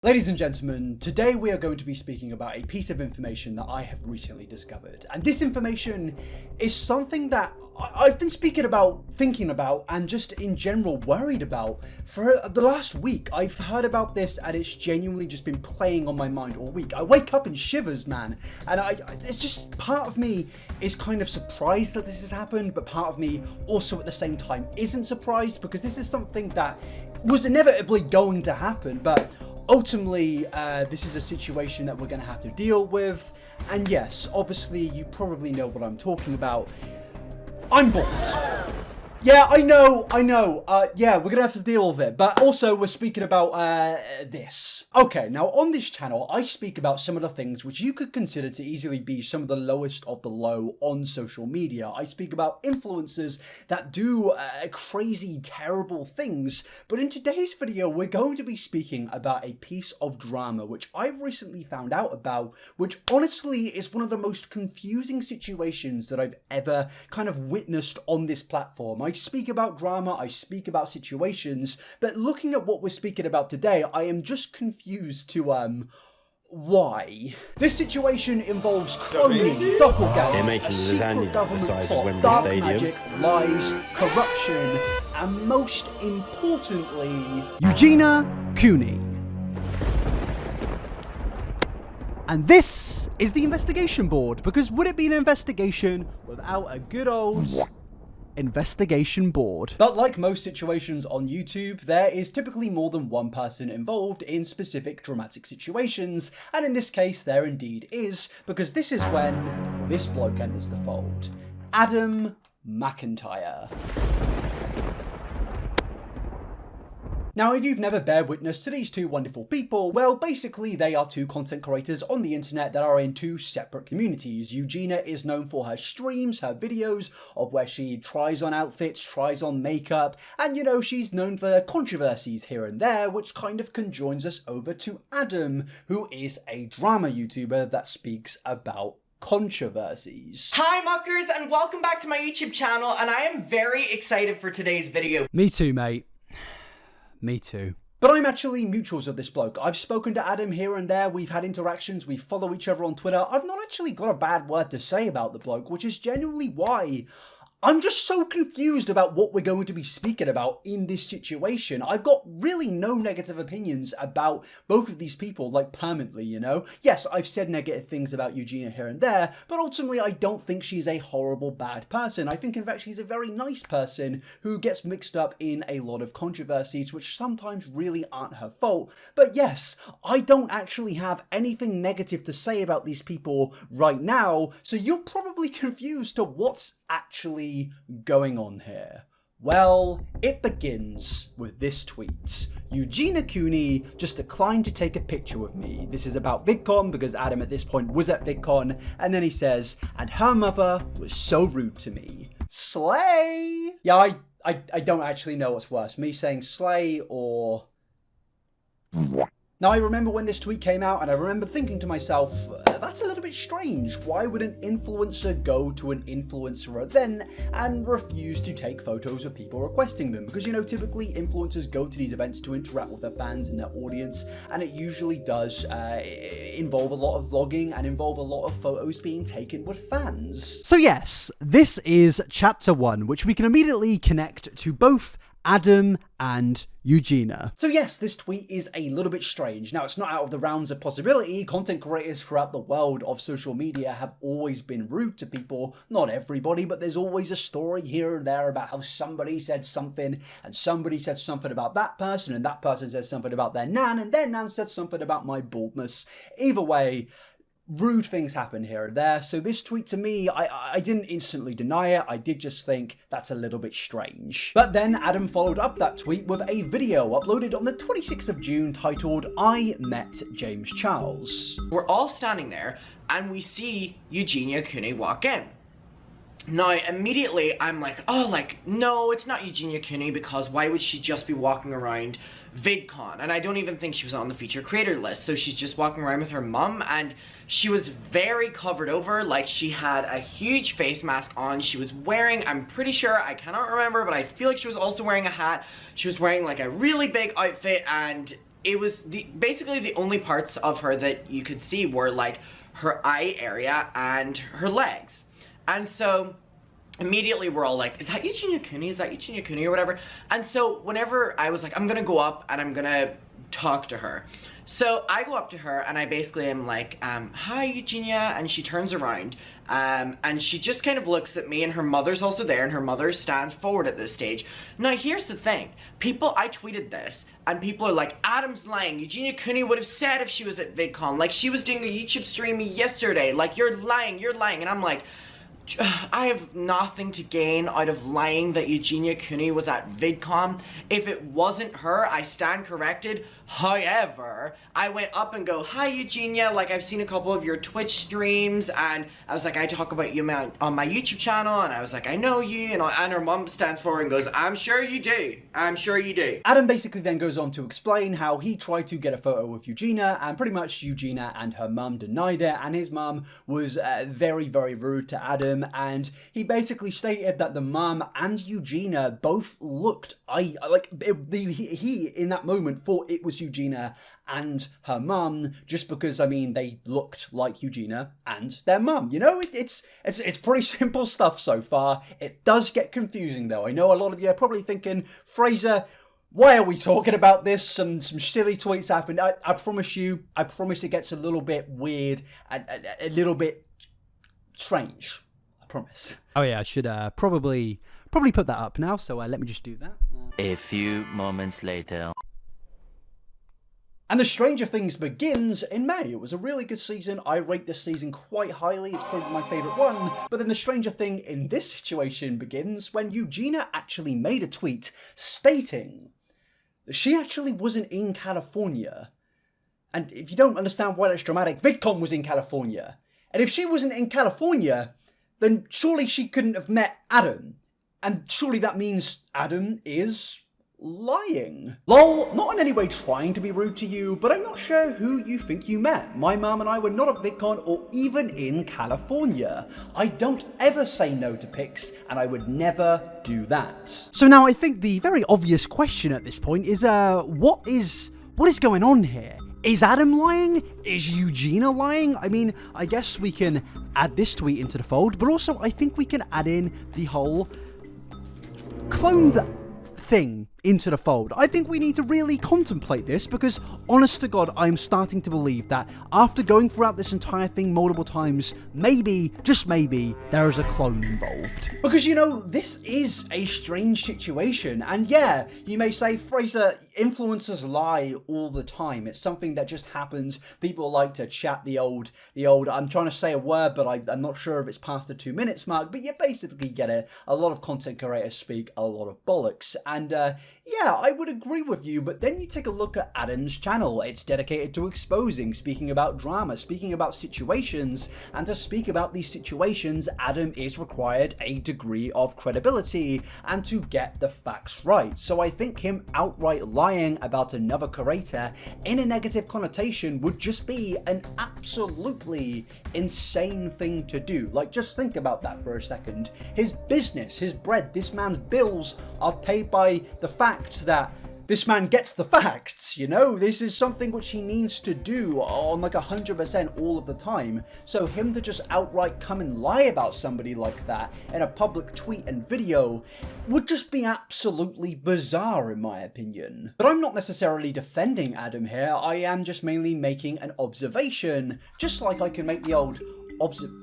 Ladies and gentlemen, today we are going to be speaking about a piece of information that I have recently discovered. And this information is something that I've been speaking about, thinking about, and just in general worried about for the last week. I've heard about this and it's genuinely just been playing on my mind all week. I wake up in shivers, man. And it's just, part of me is kind of surprised that this has happened, but part of me also at the same time isn't surprised because this is something that was inevitably going to happen, but ultimately, this is a situation that we're going to have to deal with, and yes, obviously, you probably know what I'm talking about. I'm bald. Yeah, I know, yeah, we're gonna have to deal with it, but also we're speaking about, this. Okay, now on this channel, I speak about some of the things which you could consider to easily be some of the lowest of the low on social media. I speak about influencers that do crazy, terrible things, but in today's video, we're going to be speaking about a piece of drama which I recently found out about, which honestly is one of the most confusing situations that I've ever kind of witnessed on this platform. I speak about drama, I speak about situations, but looking at what we're speaking about today, I am just confused to, why? This situation involves cloning, doppelgangers, a secret government plot, dark magic, lies, corruption, and most importantly, Eugenia Cooney. And this is the investigation board, because would it be an investigation without a good old investigation board? But like most situations on YouTube, there is typically more than one person involved in specific dramatic situations, and in this case there indeed is, because this is when this bloke enters the fold. Adam Mcintyre. Now, if you've never bear witness to these two wonderful people, well, basically they are two content creators on the internet that are in two separate communities. Eugenia is known for her streams, her videos of where she tries on outfits, tries on makeup, and you know, she's known for controversies here and there, which kind of conjoins us over to Adam, who is a drama YouTuber that speaks about controversies. Hi muckers, and welcome back to my YouTube channel, and I am very excited for today's video. Me too, mate. Me too. But I'm actually mutuals of this bloke. I've spoken to Adam here and there, we've had interactions, we follow each other on Twitter. I've not actually got a bad word to say about the bloke, which is genuinely why I'm just so confused about what we're going to be speaking about in this situation. I've got really no negative opinions about both of these people, like permanently, you know? Yes, I've said negative things about Eugenia here and there, but ultimately I don't think she's a horrible, bad person. I think in fact she's a very nice person who gets mixed up in a lot of controversies, which sometimes really aren't her fault. But yes, I don't actually have anything negative to say about these people right now, so you're probably confused to what's actually going on here. Well, it begins with this tweet. Eugenia Cooney just declined to take a picture with me. This is about VidCon because Adam at this point was at VidCon, and then he says, and her mother was so rude to me. Slay! Yeah, I don't actually know what's worse, me saying slay or... Now, I remember when this tweet came out, and I remember thinking to myself, that's a little bit strange. Why would an influencer go to an influencer event and refuse to take photos of people requesting them? Because, you know, typically influencers go to these events to interact with their fans and their audience, and it usually does involve a lot of vlogging and involve a lot of photos being taken with fans. So yes, this is chapter 1, which we can immediately connect to both Adam and Eugenia. So yes, this tweet is a little bit strange. Now, it's not out of the realms of possibility. Content creators throughout the world of social media have always been rude to people. Not everybody, but there's always a story here and there about how somebody said something, and somebody said something about that person, and that person said something about their nan, and their nan said something about my baldness. Either way, rude things happen here and there, so this tweet to me, I didn't instantly deny it, I did just think that's a little bit strange. But then Adam followed up that tweet with a video uploaded on the 26th of June titled, I Met James Charles. We're all standing there, and we see Eugenia Cooney walk in. Now, immediately, I'm like, oh, like, no, it's not Eugenia Cooney, because why would she just be walking around VidCon? And I don't even think she was on the feature creator list, so she's just walking around with her mum, and she was very covered over, like she had a huge face mask on. She was wearing, I'm pretty sure, I cannot remember, but I feel like she was also wearing a hat. She was wearing like a really big outfit, and it was basically the only parts of her that you could see were like her eye area and her legs. And so immediately we're all like, is that Eugenia Cooney? Is that Eugenia Cooney or whatever? And so whenever I was like, I'm gonna go up and I'm gonna talk to her. So I go up to her and I basically am like, hi Eugenia, and she turns around and she just kind of looks at me, and her mother's also there, and her mother stands forward at this stage. Now here's the thing, I tweeted this and people are like, Adam's lying, Eugenia Cooney would have said if she was at VidCon, like she was doing a YouTube stream yesterday, like you're lying, and I'm like, I have nothing to gain out of lying that Eugenia Cooney was at VidCon. If it wasn't her, I stand corrected. However, I went up and go, hi Eugenia, like I've seen a couple of your Twitch streams, and I was like, I talk about you on my YouTube channel, and I was like, I know you, and her mom stands forward and goes, I'm sure you do. I'm sure you do. Adam basically then goes on to explain how he tried to get a photo of Eugenia, and pretty much Eugenia and her mum denied it, and his mum was very, very rude to Adam, and he basically stated that the mum and Eugenia both looked, he in that moment thought it was Eugenia and her mum, just because, I mean, they looked like Eugenia and their mum. You know, it's pretty simple stuff so far. It does get confusing though. I know a lot of you are probably thinking, Fraser, why are we talking about this? Some silly tweets happened. I promise it gets a little bit weird and a little bit strange. I promise. Oh yeah, I should probably put that up now, so let me just do that. A few moments later. And the Stranger Things begins in May. It was a really good season. I rate this season quite highly. It's probably my favourite one. But then the stranger thing in this situation begins when Eugenia actually made a tweet stating that she actually wasn't in California. And if you don't understand why that's dramatic, VidCon was in California. And if she wasn't in California, then surely she couldn't have met Adam. And surely that means Adam is lying. Lol, not in any way trying to be rude to you, but I'm not sure who you think you met. My mum and I were not at VidCon or even in California. I don't ever say no to pics, and I would never do that. So now I think the very obvious question at this point is, what is going on here? Is Adam lying? Is Eugenia lying? I mean, I guess we can add this tweet into the fold, but also I think we can add in the whole clone thing into the fold. I think we need to really contemplate this, because honest to God, I'm starting to believe that after going throughout this entire thing multiple times, maybe, just maybe, there is a clone involved. Because, you know, this is a strange situation, and yeah, you may say, Fraser, influencers lie all the time. It's something that just happens. People like to chat the old, I'm trying to say a word, but I'm not sure if it's past the 2 minutes mark, but you basically get it. A lot of content creators speak a lot of bollocks, and yeah, I would agree with you, but then you take a look at Adam's channel. It's dedicated to exposing, speaking about drama, speaking about situations, and to speak about these situations, Adam is required a degree of credibility and to get the facts right. So I think him outright lying about another creator in a negative connotation would just be an absolutely insane thing to do. Like, just think about that for a second. His business, his bread, this man's bills are paid by the fact that this man gets the facts, you know? This is something which he needs to do on like 100% all of the time. So him to just outright come and lie about somebody like that in a public tweet and video would just be absolutely bizarre in my opinion. But I'm not necessarily defending Adam here, I am just mainly making an observation, just like I can make the old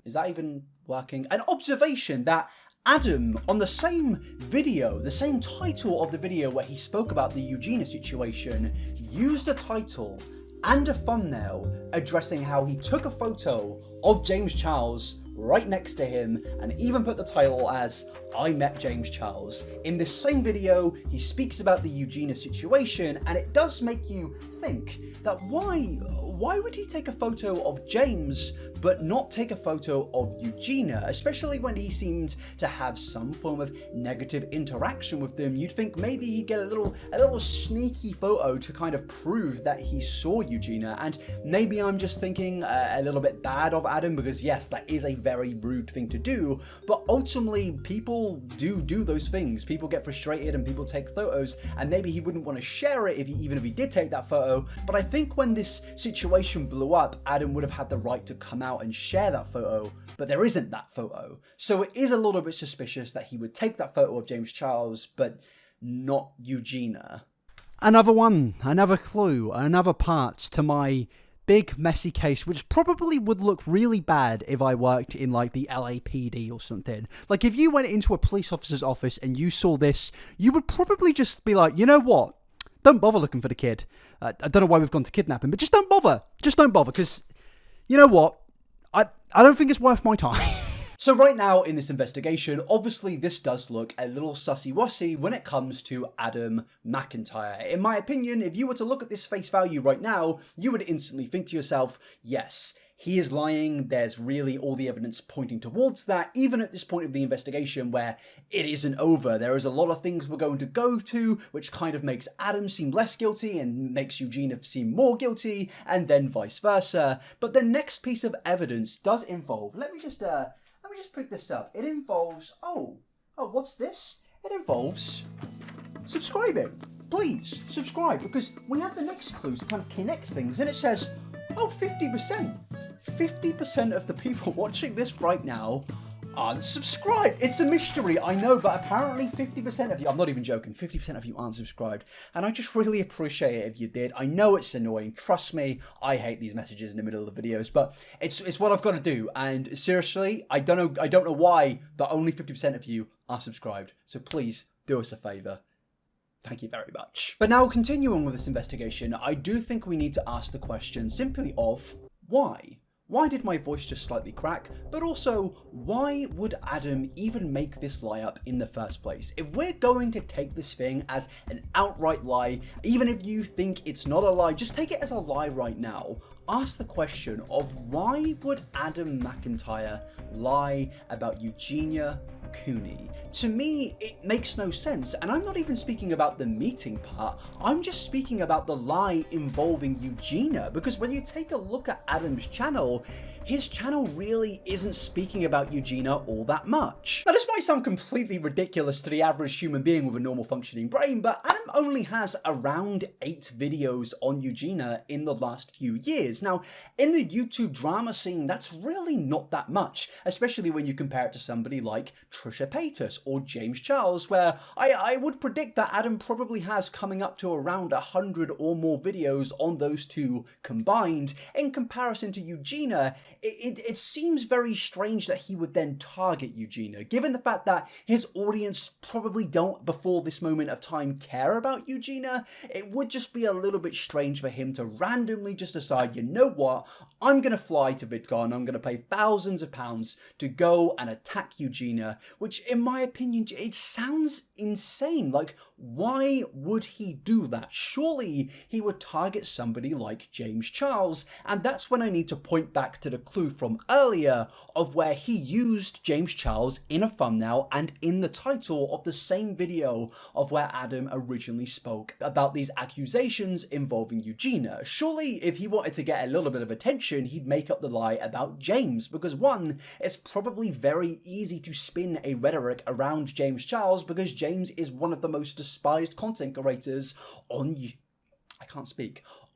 is that even working? An observation that Adam, on the same video, the same title of the video where he spoke about the Eugenia situation, used a title and a thumbnail addressing how he took a photo of James Charles right next to him and even put the title as I met James Charles. In this same video, he speaks about the Eugenia situation, and it does make you think that why would he take a photo of James but not take a photo of Eugenia, especially when he seemed to have some form of negative interaction with them. You'd think maybe he'd get a little sneaky photo to kind of prove that he saw Eugenia, and maybe I'm just thinking a little bit bad of Adam, because yes, that is a very rude thing to do, but ultimately people do those things. People get frustrated and people take photos, and maybe he wouldn't want to share it even if he did take that photo. But I think when this situation blew up, Adam would have had the right to come out and share that photo, but there isn't that photo. So it is a little bit suspicious that he would take that photo of James Charles, but not Eugenia. Another one, another clue, another part to my big messy case, which probably would look really bad if I worked in like the LAPD or something. Like if you went into a police officer's office and you saw this, you would probably just be like, you know what? Don't bother looking for the kid. I don't know why we've gone to kidnap him, but just don't bother. Just don't bother, because you know what? I don't think it's worth my time. So right now in this investigation, obviously this does look a little sussy-wussy when it comes to Adam Mcintyre. In my opinion, if you were to look at this face value right now, you would instantly think to yourself, yes, he is lying. There's really all the evidence pointing towards that, even at this point of the investigation where it isn't over. There is a lot of things we're going to go to, which kind of makes Adam seem less guilty and makes Eugenia seem more guilty, and then vice versa. But the next piece of evidence does involve, let me just pick this up. It involves, what's this? It involves subscribing. Please subscribe, because we have the next clue to kind of connect things, and it says, 50%. 50% of the people watching this right now aren't subscribed. It's a mystery, I know, but apparently 50% of you, I'm not even joking, 50% of you aren't subscribed, and I just really appreciate it if you did. I know it's annoying, trust me, I hate these messages in the middle of the videos, but it's what I've got to do, and seriously, I don't know why, but only 50% of you are subscribed, so please do us a favour. Thank you very much. But now, continuing with this investigation, I do think we need to ask the question simply of why? Why did my voice just slightly crack? But also, why would Adam even make this lie up in the first place? If we're going to take this thing as an outright lie, even if you think it's not a lie, just take it as a lie right now. Ask the question of why would Adam Mcintyre lie about Eugenia Cooney? To me, it makes no sense, and I'm not even speaking about the meeting part, I'm just speaking about the lie involving Eugenia, because when you take a look at Adam's channel, his channel really isn't speaking about Eugenia all that much. Now, this might sound completely ridiculous to the average human being with a normal functioning brain, but Adam only has around 8 videos on Eugenia in the last few years. Now, in the YouTube drama scene, that's really not that much, especially when you compare it to somebody like Trisha Paytas or James Charles, where I would predict that Adam probably has coming up to around 100 or more videos on those two combined. In comparison to Eugenia, it seems very strange that he would then target Eugenia, given the fact that his audience probably don't, before this moment of time, care about Eugenia. It would just be a little bit strange for him to randomly just decide, you know what, I'm going to fly to VidCon, I'm going to pay thousands of pounds to go and attack Eugenia, which in my opinion, it sounds insane. Like, why would he do that? Surely he would target somebody like James Charles, and that's when I need to point back to the clue from earlier of where he used James Charles in a thumbnail and in the title of the same video of where Adam originally spoke about these accusations involving Eugenia. Surely if he wanted to get a little bit of attention, he'd make up the lie about James, because one, it's probably very easy to spin a rhetoric around James Charles because James is one of the most despised content creators on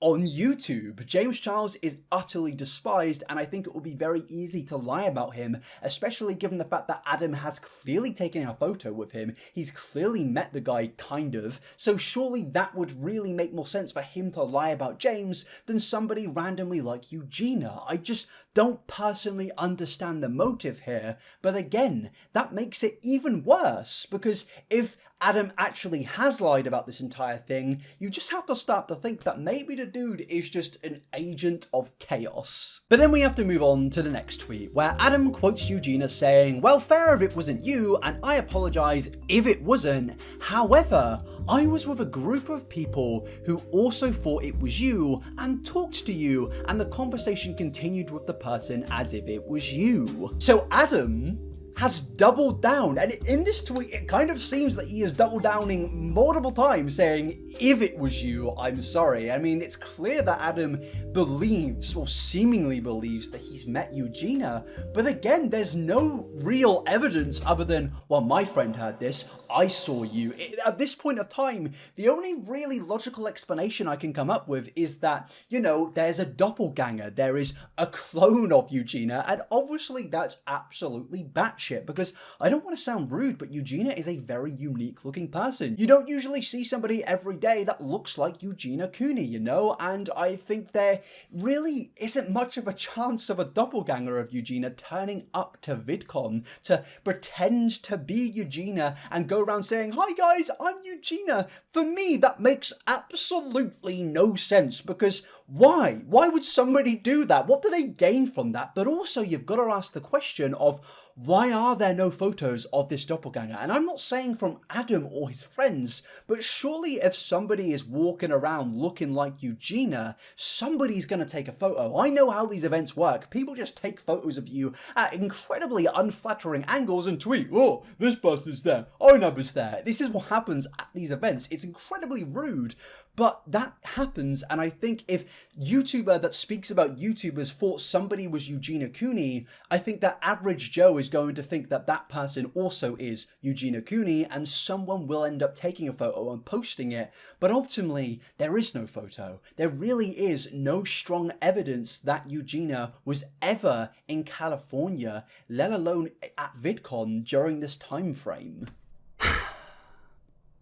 YouTube. James Charles is utterly despised, and I think it will be very easy to lie about him, especially given the fact that Adam has clearly taken a photo with him. He's clearly met the guy, kind of, so surely that would really make more sense for him to lie about James than somebody randomly like Eugenia. I just don't personally understand the motive here, but again, that makes it even worse, because if Adam actually has lied about this entire thing, you just have to start to think that maybe the dude is just an agent of chaos. But then we have to move on to the next tweet, where Adam quotes Eugenia saying, "Well, fair if it wasn't you, and I apologize if it wasn't. However, I was with a group of people who also thought it was you and talked to you, and the conversation continued with the person as if it was you." So Adam has doubled down, and in this tweet it kind of seems that he is double downing multiple times, saying, "If it was you, I'm sorry." I mean, it's clear that Adam believes, or seemingly believes, that he's met Eugenia, but again, there's no real evidence other than, well, my friend heard this, I saw you. At this point of time, the only really logical explanation I can come up with is that, you know, there's a doppelganger, there is a clone of Eugenia, and obviously that's absolutely batshit, because I don't want to sound rude, but Eugenia is a very unique looking person. You don't usually see somebody every day that looks like Eugenia Cooney, you know, and I think there really isn't much of a chance of a doppelganger of Eugenia turning up to VidCon to pretend to be Eugenia and go around saying, "Hi guys, I'm Eugenia." For me, that makes absolutely no sense, because why? Why would somebody do that? What do they gain from that? But also, you've got to ask the question of, why are there no photos of this doppelganger? And I'm not saying from Adam or his friends, but surely if somebody is walking around looking like Eugenia, somebody's going to take a photo. I know how these events work. People just take photos of you at incredibly unflattering angles and tweet, "Oh, this person's there, Inabber's there." This is what happens at these events. It's incredibly rude. But that happens, and I think if YouTuber that speaks about YouTubers thought somebody was Eugenia Cooney, I think that average Joe is going to think that that person also is Eugenia Cooney, and someone will end up taking a photo and posting it. But ultimately, there is no photo. There really is no strong evidence that Eugenia was ever in California, let alone at VidCon during this time frame.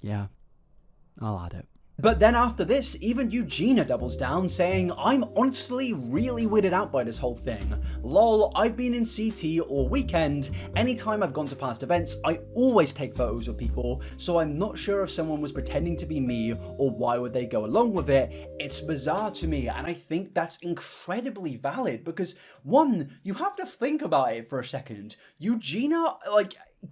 Yeah, I'll add it. But then after this, even Eugenia doubles down, saying, "I'm honestly really weirded out by this whole thing. Lol, I've been in CT all weekend. Anytime I've gone to past events, I always take photos of people, so I'm not sure if someone was pretending to be me or why would they go along with it. It's bizarre to me," and I think that's incredibly valid because, one, you have to think about it for a second. Eugenia,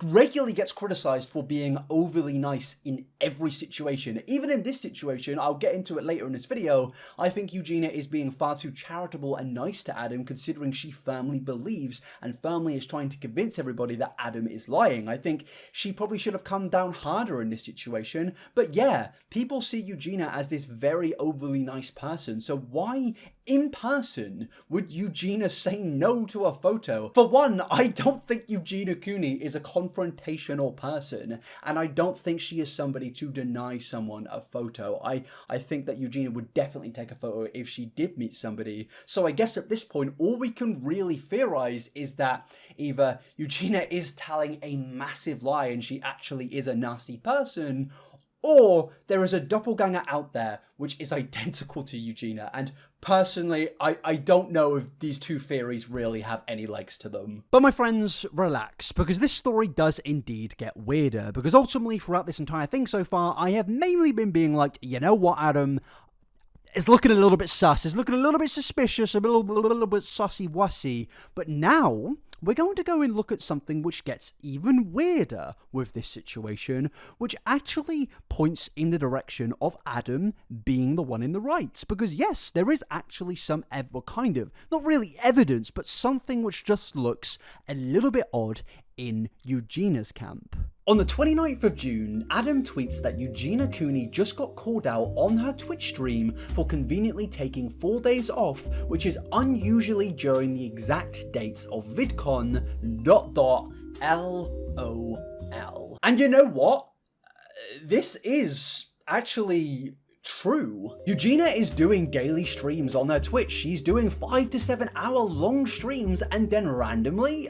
regularly gets criticized for being overly nice in every situation. Even in this situation, I'll get into it later in this video, I think Eugenia is being far too charitable and nice to Adam, considering she firmly believes and firmly is trying to convince everybody that Adam is lying. I think she probably should have come down harder in this situation, but yeah, people see Eugenia as this very overly nice person, so why in person would Eugenia say no to a photo? For one, I don't think Eugenia Cooney is a confrontational person, and I don't think she is somebody to deny someone a photo. I think that Eugenia would definitely take a photo if she did meet somebody. So I guess at this point, all we can really theorize is that either Eugenia is telling a massive lie and she actually is a nasty person, or there is a doppelganger out there which is identical to Eugenia, and personally, I don't know if these two theories really have any legs to them. But my friends, relax, because this story does indeed get weirder, because ultimately throughout this entire thing so far, I have mainly been being like, you know what, Adam, it's looking a little bit sus, it's looking a little bit suspicious, a little bit sussy-wussy, but now we're going to go and look at something which gets even weirder with this situation, which actually points in the direction of Adam being the one in the right. Because yes, there is actually some, not really evidence, but something which just looks a little bit odd in Eugenia's camp. On the 29th of June, Adam tweets that Eugenia Cooney just got called out on her Twitch stream for conveniently taking 4 days off, which is unusually during the exact dates of VidCon ... LOL. And you know what? This is actually true. Eugenia is doing daily streams on her Twitch. She's doing 5 to 7 hour long streams, and then randomly,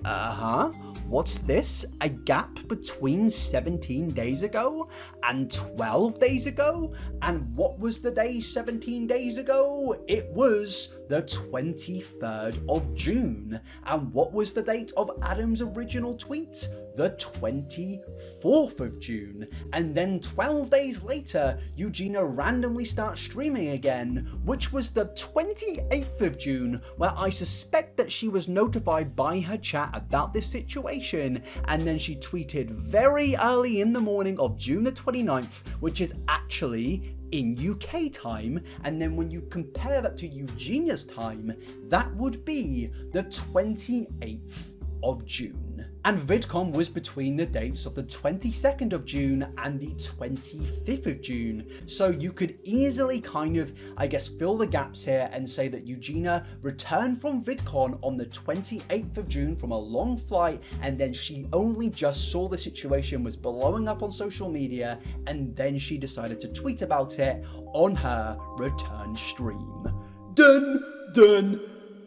what's this? A gap between 17 days ago and 12 days ago? And what was the day 17 days ago? It was the 23rd of June. And what was the date of Adam's original tweet? the 24th of June. And then 12 days later, Eugenia randomly starts streaming again, which was the 28th of June, where I suspect that she was notified by her chat about this situation, and then she tweeted very early in the morning of June the 29th, which is actually in UK time, and then when you compare that to Eugenia's time, that would be the 28th of June. And VidCon was between the dates of the 22nd of June and the 25th of June. So you could easily kind of, I guess, fill the gaps here and say that Eugenia returned from VidCon on the 28th of June from a long flight, and then she only just saw the situation was blowing up on social media, and then she decided to tweet about it on her return stream. Dun, dun,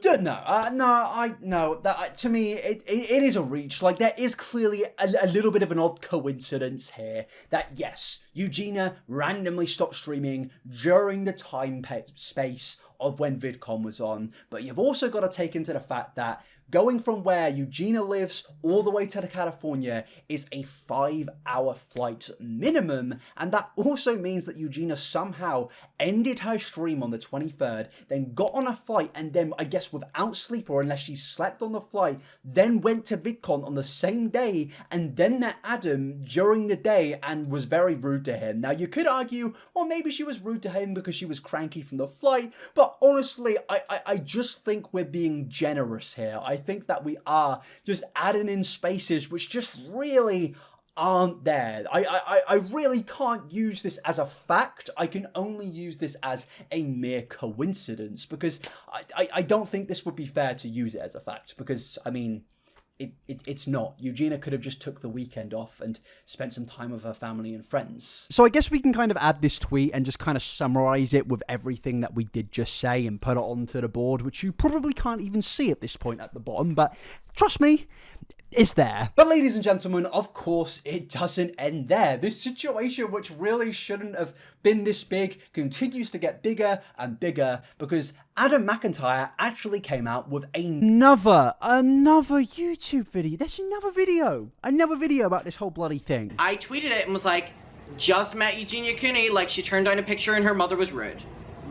to me, it is a reach. Like, there is clearly a little bit of an odd coincidence here that, yes, Eugenia randomly stopped streaming during the space of when VidCon was on, but you've also got to take into the fact that going from where Eugenia lives all the way to California is a 5-hour flight minimum, and that also means that Eugenia somehow ended her stream on the 23rd, then got on a flight, and then, I guess without sleep, or unless she slept on the flight, then went to VidCon on the same day, and then met Adam during the day and was very rude to him. Now, you could argue, well, maybe she was rude to him because she was cranky from the flight, but honestly, I just think we're being generous here. I think that we are just adding in spaces which just really aren't there. I really can't use this as a fact. I can only use this as a mere coincidence, because I don't think this would be fair to use it as a fact, because, I mean, it's not. Eugenia could have just took the weekend off and spent some time with her family and friends. So I guess we can kind of add this tweet and just kind of summarize it with everything that we did just say and put it onto the board, which you probably can't even see at this point at the bottom, but trust me, it's there. But ladies and gentlemen, of course, it doesn't end there. This situation, which really shouldn't have been this big, continues to get bigger and bigger, because Adam Mcintyre actually came out with another YouTube video. There's another video about this whole bloody thing. I tweeted it and was like, just met Eugenia Cooney, like she turned down a picture and her mother was rude.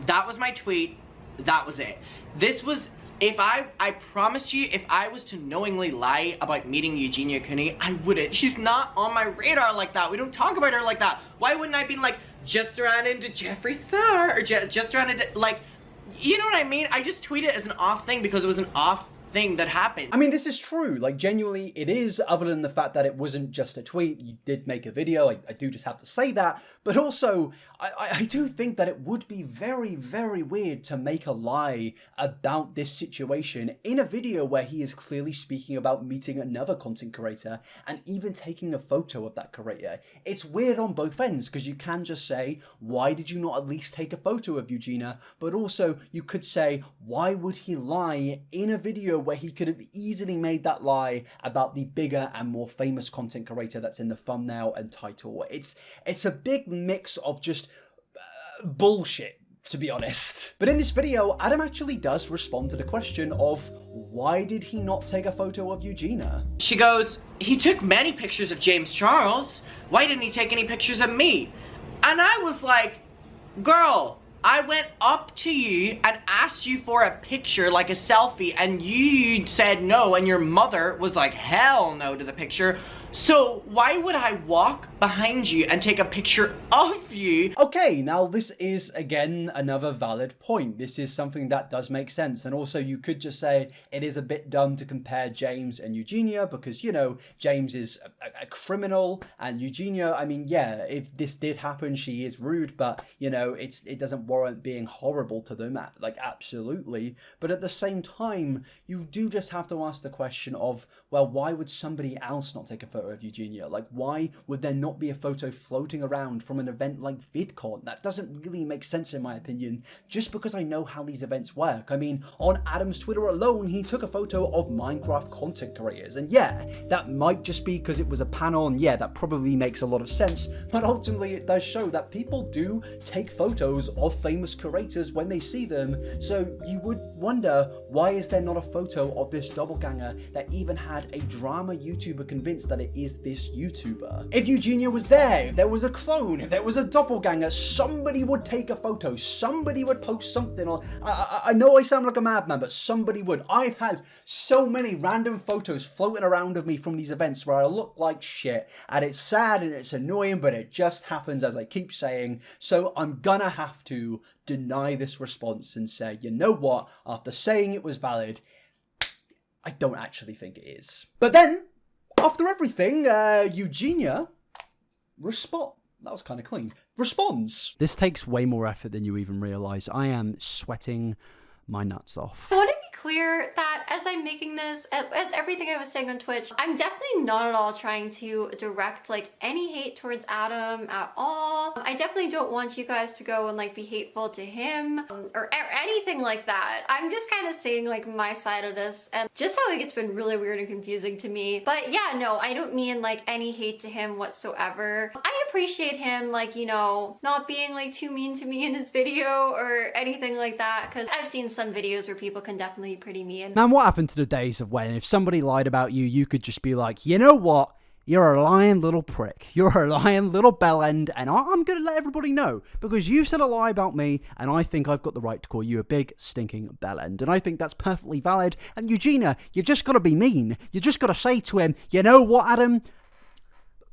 That was my tweet. That was it. This was... I promise you, if I was to knowingly lie about meeting Eugenia Cooney, I wouldn't. She's not on my radar like that. We don't talk about her like that. Why wouldn't I be like, just ran into Jeffree Star, or just ran into, like, you know what I mean? I just tweet it as an off thing because it was an off thing that happened. I mean, this is true. Like, genuinely, it is, other than the fact that it wasn't just a tweet. You did make a video. I do just have to say that. But also, I do think that it would be very, very weird to make a lie about this situation in a video where he is clearly speaking about meeting another content creator and even taking a photo of that creator. It's weird on both ends, because you can just say, why did you not at least take a photo of Eugenia? But also, you could say, why would he lie in a video where he could have easily made that lie about the bigger and more famous content creator that's in the thumbnail and title? It's a big mix of just bullshit, to be honest. But in this video, Adam actually does respond to the question of, why did he not take a photo of Eugenia? She goes, he took many pictures of James Charles. Why didn't he take any pictures of me? And I was like, girl, I went up to you and asked you for a picture, like a selfie, and you said no, and your mother was like, hell no to the picture. So why would I walk behind you and take a picture of you? Okay, now this is, again, another valid point. This is something that does make sense. And also, you could just say it is a bit dumb to compare James and Eugenia because, you know, James is a criminal, and Eugenia, I mean, yeah, if this did happen, she is rude, but, you know, it doesn't warrant being horrible to them, like, absolutely. But at the same time, you do just have to ask the question of, well, why would somebody else not take a photo of Eugenia? Like, why would there not be a photo floating around from an event like VidCon? That doesn't really make sense in my opinion, just because I know how these events work. I mean, on Adam's Twitter alone, he took a photo of Minecraft content creators, and yeah, that might just be because it was a panel, and yeah, that probably makes a lot of sense, but ultimately it does show that people do take photos of famous creators when they see them, so you would wonder, why is there not a photo of this doppelganger that even had a drama YouTuber convinced that it is this YouTuber? If Eugenia was there, if there was a clone, if there was a doppelganger, somebody would take a photo, somebody would post something on. I know I sound like a madman, but somebody would. I've had so many random photos floating around of me from these events where I look like shit, and it's sad and it's annoying, but it just happens, as I keep saying. So I'm gonna have to deny this response and say, you know what, after saying it was valid, I don't actually think it is. But then, after everything, Eugenia that was kind of clean. Responds. This takes way more effort than you even realize. I am sweating my nuts off. I want to be clear that as I'm making this, as everything I was saying on Twitch, I'm definitely not at all trying to direct like any hate towards Adam at all. I definitely don't want you guys to go and like be hateful to him or anything like that. I'm just kind of saying like my side of this and just how like it's been really weird and confusing to me. But yeah, no, I don't mean like any hate to him whatsoever. I appreciate him like, you know, not being like too mean to me in his video or anything like that, because I've seen some videos where people can definitely be pretty mean. Man, what happened to the days of when if somebody lied about you, you could just be like, you know what? You're a lying little prick. You're a lying little bellend, and I'm going to let everybody know because you said a lie about me, and I think I've got the right to call you a big stinking bellend, and I think that's perfectly valid. And Eugenia, you just got to be mean. You just got to say to him, you know what, Adam?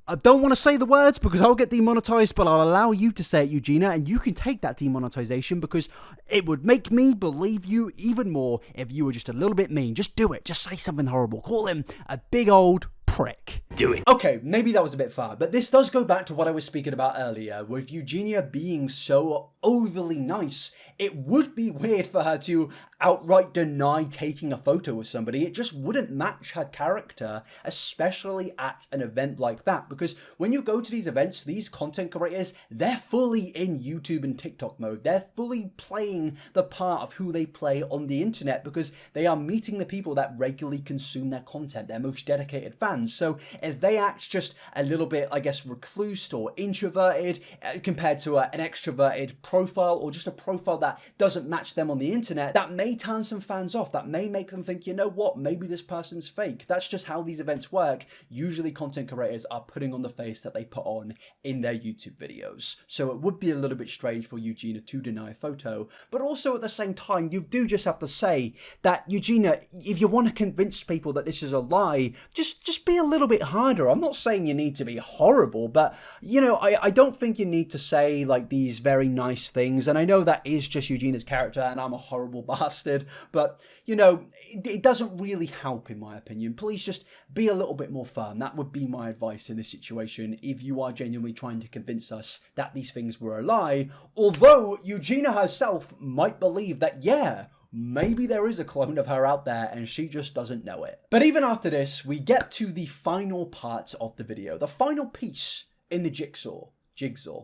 I don't want to say the words because I'll get demonetized, but I'll allow you to say it, Eugenia, and you can take that demonetization because it would make me believe you even more if you were just a little bit mean. Just do it. Just say something horrible. Call him a big old prick. Do it. Okay, maybe that was a bit far, but this does go back to what I was speaking about earlier, with Eugenia being so overly nice. It would be weird for her to outright deny taking a photo with somebody. It just wouldn't match her character, especially at an event like that, because when you go to these events, these content creators, they're fully in YouTube and TikTok mode. They're fully playing the part of who they play on the internet because they are meeting the people that regularly consume their content, their most dedicated fans. So if they act just a little bit, I guess, recluse or introverted compared to an extroverted profile, or just a profile that doesn't match them on the internet, that may turn some fans off. That may make them think, you know what, maybe this person's fake. That's just how these events work. Usually content creators are putting on the face that they put on in their YouTube videos. So it would be a little bit strange for Eugenia to deny a photo, but also at the same time, you do just have to say that, Eugenia, if you want to convince people that this is a lie, just be a little bit harder. I'm not saying you need to be horrible, but, you know, I don't think you need to say, like, these very nice things, and I know that is just Eugenia's character, and I'm a horrible bastard, but, you know, it doesn't really help, in my opinion. Please just be a little bit more firm. That would be my advice in this situation, if you are genuinely trying to convince us that these things were a lie, although Eugenia herself might believe that, yeah, maybe there is a clone of her out there and she just doesn't know it. But even after this, we get to the final part of the video, the final piece in the jigsaw,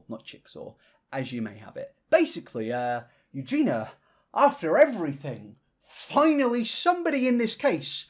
not jigsaw, as you may have it. Basically, Eugenia, after everything, finally somebody in this case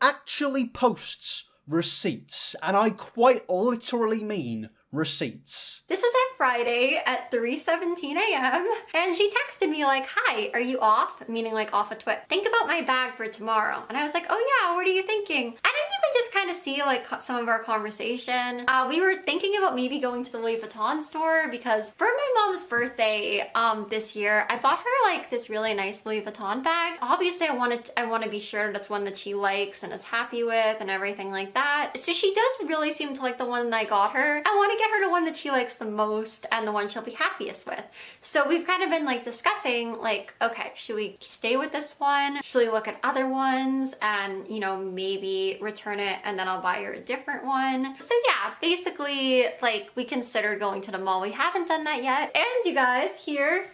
actually posts receipts, and I quite literally mean receipts. This was at Friday at 3:17 a.m. and she texted me like, hi, are you off? Meaning like off of Twitch. Think about my bag for tomorrow. And I was like, oh yeah, what are you thinking? And then you can just kind of see like some of our conversation. We were thinking about maybe going to the Louis Vuitton store because for my mom's birthday this year, I bought her like this really nice Louis Vuitton bag. Obviously I want to be sure that's one that she likes and is happy with and everything like that. So she does really seem to like the one that I got her. I want to get her the one that she likes the most and the one she'll be happiest with. So we've kind of been like discussing like, okay, should we stay with this one? Should we look at other ones and, you know, maybe return it and then I'll buy her a different one? So yeah, basically like we considered going to the mall. We haven't done that yet. And you guys, here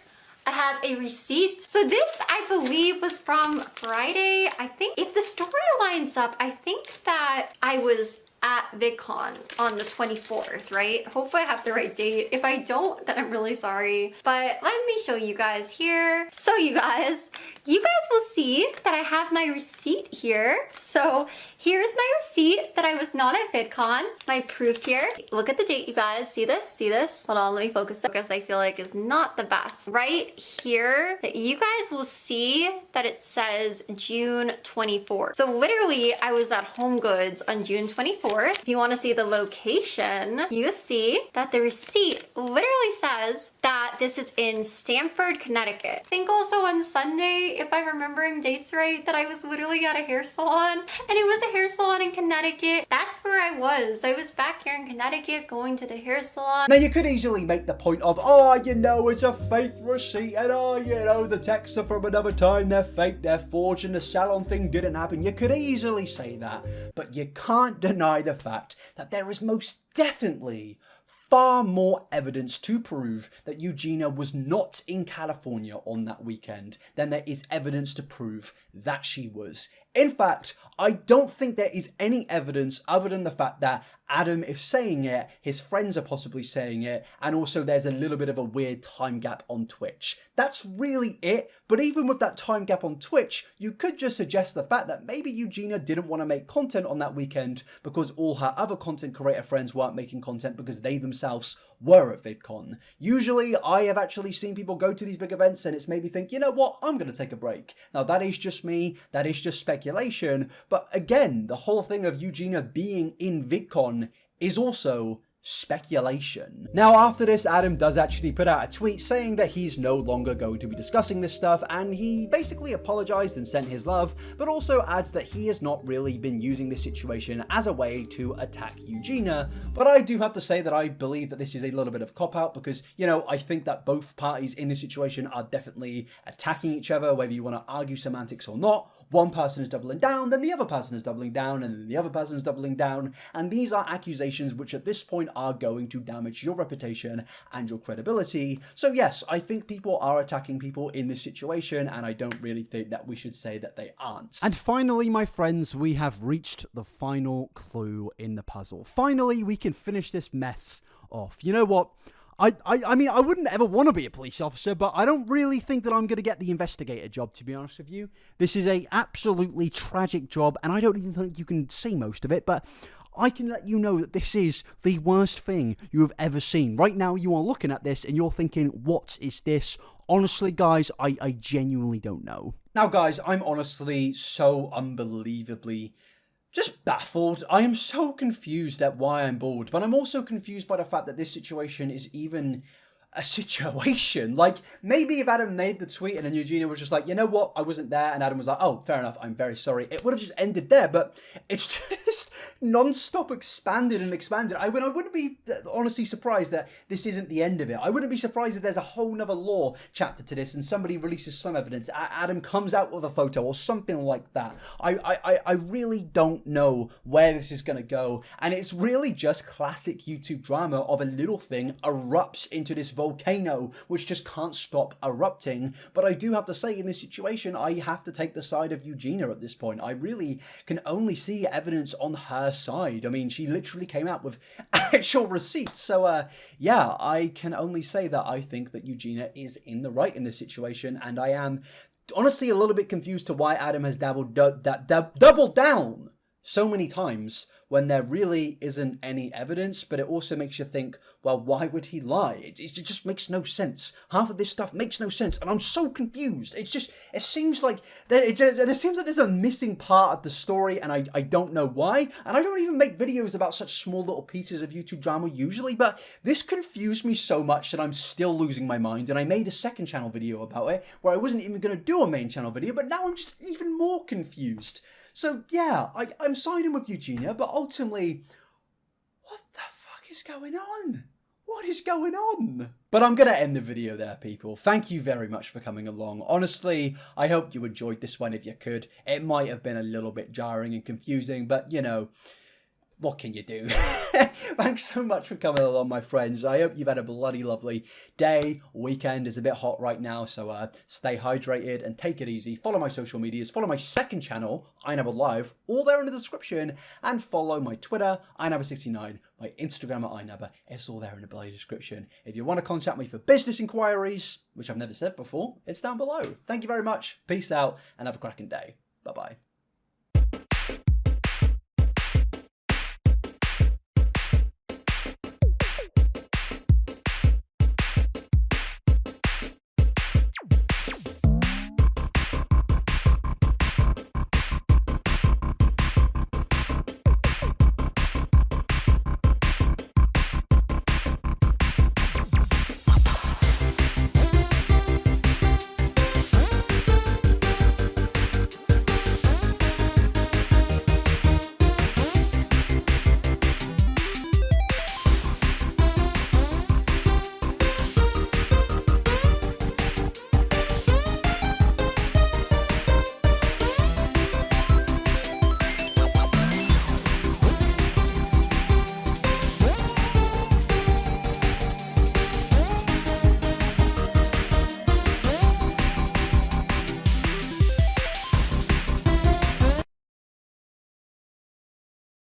I have a receipt. So this, I believe, was from Friday. I think if the story lines up, I think that I was at VidCon on the 24th, right? Hopefully I have the right date. If I don't, then I'm really sorry. But let me show you guys here. So you guys will see that I have my receipt here. So here's my receipt that I was not at VidCon. My proof here. Look at the date, you guys. See this? See this? Hold on, let me focus because I feel like is not the best. Right here, you guys will see that it says June 24th. So literally, I was at Home Goods on June 24th. 24th. If you want to see the location, you see that the receipt literally says that this is in Stamford, Connecticut. I think also on Sunday, if I'm remembering dates right, that I was literally at a hair salon, and it was a hair salon in Connecticut. That's where I was. I was back here in Connecticut going to the hair salon. Now, you could easily make the point of, oh, you know, it's a fake receipt, and oh, you know, the texts are from another time, they're fake, they're forged, and the salon thing didn't happen. You could easily say that, but you can't deny the fact that there is most definitely far more evidence to prove that Eugenia was not in California on that weekend than there is evidence to prove that she was. In fact, I don't think there is any evidence other than the fact that Adam is saying it, his friends are possibly saying it, and also there's a little bit of a weird time gap on Twitch. That's really it, but even with that time gap on Twitch, you could just suggest the fact that maybe Eugenia didn't want to make content on that weekend because all her other content creator friends weren't making content because they themselves were at VidCon. Usually, I have actually seen people go to these big events and it's made me think, you know what, I'm going to take a break. Now, that is just me, that is just speculation, but again, the whole thing of Eugenia being in VidCon is also speculation. Now, after this, Adam does actually put out a tweet saying that he's no longer going to be discussing this stuff, and he basically apologized and sent his love, but also adds that he has not really been using this situation as a way to attack Eugenia. But I do have to say that I believe that this is a little bit of a cop-out because, you know, I think that both parties in this situation are definitely attacking each other, whether you want to argue semantics or not. One person is doubling down, then the other person is doubling down, and then the other person is doubling down, and these are accusations which at this point are going to damage your reputation and your credibility. So yes, I think people are attacking people in this situation, and I don't really think that we should say that they aren't. And finally, my friends, we have reached the final clue in the puzzle. Finally, we can finish this mess off. You know what? I mean, I wouldn't ever want to be a police officer, but I don't really think that I'm going to get the investigator job, to be honest with you. This is a absolutely tragic job, and I don't even think you can see most of it, but I can let you know that this is the worst thing you have ever seen. Right now, you are looking at this, and you're thinking, what is this? Honestly, guys, I genuinely don't know. Now, guys, I'm honestly so unbelievably just baffled. I am so confused at why I'm bored, but I'm also confused by the fact that this situation is even a situation. Like, maybe if Adam made the tweet and then Eugenia was just like, you know what, I wasn't there, and Adam was like, oh, fair enough, I'm very sorry, it would have just ended there, but it's just non-stop expanded and expanded. I wouldn't be honestly surprised that this isn't the end of it. I wouldn't be surprised if there's a whole nother law chapter to this and somebody releases some evidence, Adam comes out with a photo or something like that. I really don't know where this is going to go, and it's really just classic YouTube drama of a little thing erupts into this volcano which just can't stop erupting. But I do have to say, in this situation, I have to take the side of Eugenia at this point. I really can only see evidence on her side. I mean, she literally came out with actual receipts. So yeah, I can only say that I think that Eugenia is in the right in this situation, and I am honestly a little bit confused to why Adam has doubled down so many times when there really isn't any evidence. But it also makes you think, well, why would he lie? It just makes no sense. Half of this stuff makes no sense, and I'm so confused. It seems like there's a missing part of the story, and I don't know why. And I don't even make videos about such small little pieces of YouTube drama usually, but this confused me so much that I'm still losing my mind, and I made a second channel video about it where I wasn't even going to do a main channel video, but now I'm just even more confused. So yeah, I'm siding with Eugenia, but ultimately, what the fuck is going on? What is going on? But I'm going to end the video there, people. Thank you very much for coming along. Honestly, I hope you enjoyed this one if you could. It might have been a little bit jarring and confusing, but you know, what can you do? Thanks so much for coming along, my friends. I hope you've had a bloody lovely day. Weekend is a bit hot right now, so stay hydrated and take it easy. Follow my social medias. Follow my second channel, inabberlive, all there in the description. And follow my Twitter, inabber69, my Instagram at inabber. It's all there in the bloody description. If you want to contact me for business inquiries, which I've never said before, it's down below. Thank you very much. Peace out and have a cracking day.